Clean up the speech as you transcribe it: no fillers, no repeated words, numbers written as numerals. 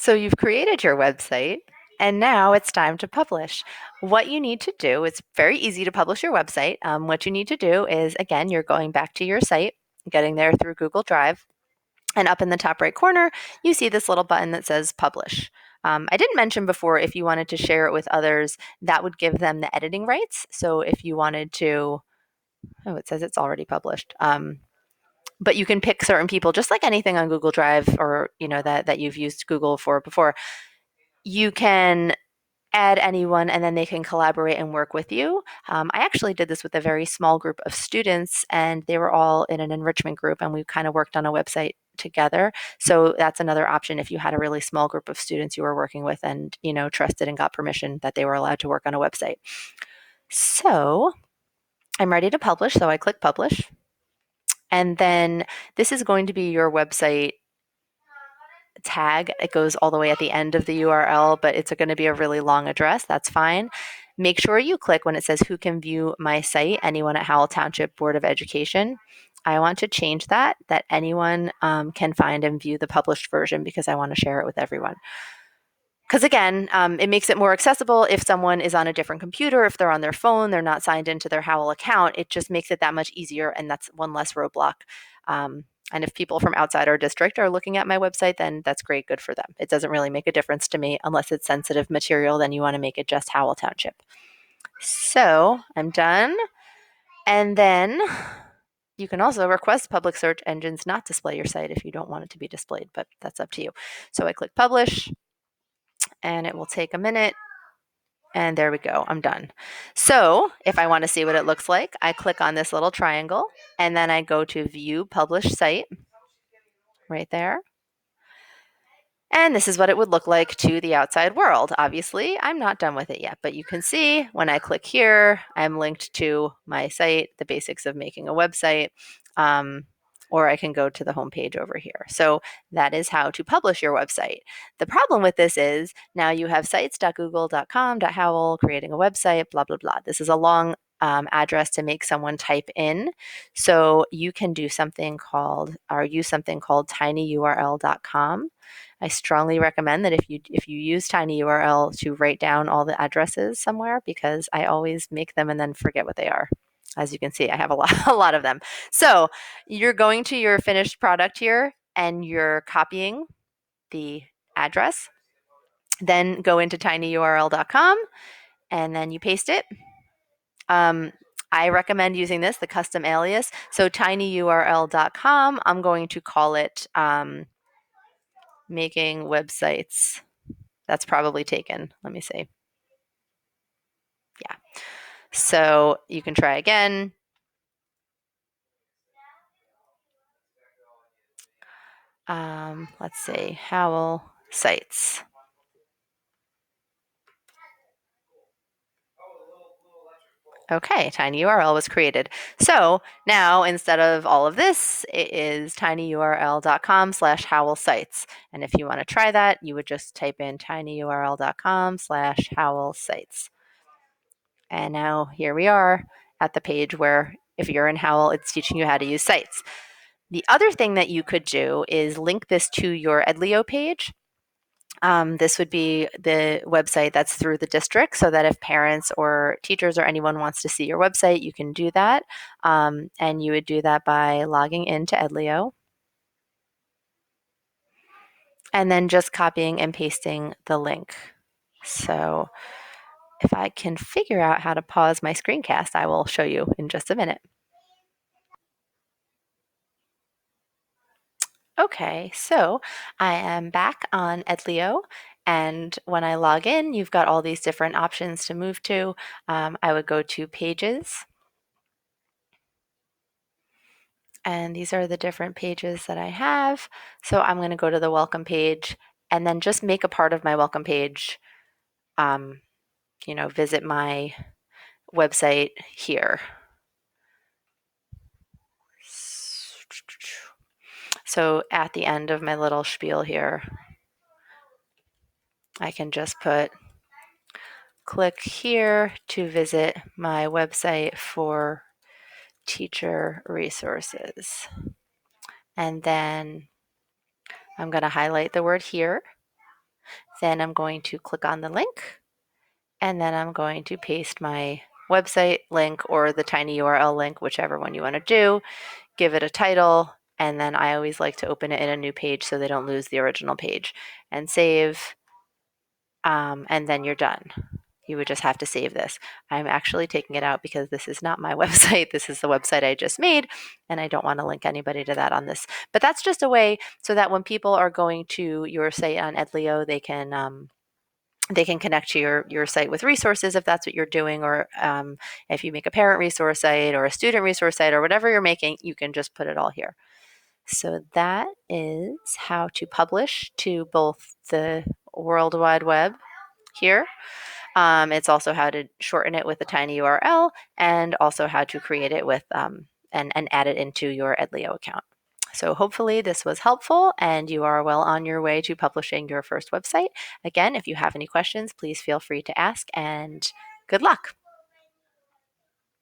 So you've created your website and now it's time to publish. What you need to do, it's very easy to publish your website. What you need to do is, again, you're going back to your site, getting there through Google Drive, and up in the top right corner, you see this little button that says publish. I didn't mention before, if you wanted to share it with others, that would give them the editing rights. So if you wanted to, oh, it says it's already published. But you can pick certain people, just like anything on Google Drive, or that you've used Google for before. You can add anyone and then they can collaborate and work with you. I actually did this with a very small group of students, and they were all in an enrichment group, and we kind of worked on a website together. So that's another option if you had a really small group of students you were working with and trusted and got permission that they were allowed to work on a website. So I'm ready to publish, so I click publish. And then this is going to be your website tag. It goes all the way at the end of the URL, but it's going to be a really long address. That's fine. Make sure you click when it says who can view my site, anyone at Howell Township Board of Education. I want to change that anyone can find and view the published version, because I want to share it with everyone. Because again, it makes it more accessible if someone is on a different computer, if they're on their phone, they're not signed into their Howell account. It just makes it that much easier, and that's one less roadblock. And if people from outside our district are looking at my website, then that's great, good for them. It doesn't really make a difference to me unless it's sensitive material, then you want to make it just Howell Township. So I'm done. And then you can also request public search engines not display your site if you don't want it to be displayed, but that's up to you. So I click publish, and it will take a minute. And there we go, I'm done. So if I want to see what it looks like, I click on this little triangle, and then I go to view published site right there. And this is what it would look like to the outside world. Obviously, I'm not done with it yet, but you can see when I click here, I'm linked to my site, the basics of making a website, or I can go to the homepage over here. So that is how to publish your website. The problem with this is now you have sites.google.com.howell, creating a website, blah, blah, blah. This is a long address to make someone type in. So you can do something called, or use something called tinyurl.com. I strongly recommend that if you use tinyurl to write down all the addresses somewhere, because I always make them and then forget what they are. As you can see, I have a lot of them. So you're going to your finished product here and you're copying the address. Then go into tinyurl.com and then you paste it. I recommend using this, the custom alias. So tinyurl.com, I'm going to call it making websites. That's probably taken. Let me see. Yeah. So you can try again. Let's see, Howell sites. Okay, tinyurl was created. So now instead of all of this, it is tinyurl.com/Howell sites. And if you want to try that, you would just type in tinyurl.com/Howell sites. And now here we are at the page where if you're in Howell, it's teaching you how to use sites. The other thing that you could do is link this to your Edlio page. This would be the website that's through the district, so that if parents or teachers or anyone wants to see your website, you can do that. And you would do that by logging into Edlio and then just copying and pasting the link. So if I can figure out how to pause my screencast, I will show you in just a minute. Okay, so I am back on Edlio, and when I log in, you've got all these different options to move to. I would go to Pages, and these are the different pages that I have. So I'm going to go to the welcome page and then just make a part of my welcome page, visit my website here. So at the end of my little spiel here, I can just click here to visit my website for teacher resources. And then I'm going to highlight the word here. Then I'm going to click on the link, and then I'm going to paste my website link or the tiny URL link, whichever one you want to do, give it a title, and then I always like to open it in a new page so they don't lose the original page, and save, and then you're done. You would just have to save this. I'm actually taking it out because this is not my website. This is the website I just made, and I don't want to link anybody to that on this. But that's just a way so that when people are going to your site on Edleo, they can connect to your site with resources if that's what you're doing, or if you make a parent resource site or a student resource site or whatever you're making, you can just put it all here. So that is how to publish to both the World Wide Web here. It's also how to shorten it with a tiny URL, and also how to create it with and add it into your Edleo account. So hopefully this was helpful and you are well on your way to publishing your first website. Again, if you have any questions, please feel free to ask, and good luck.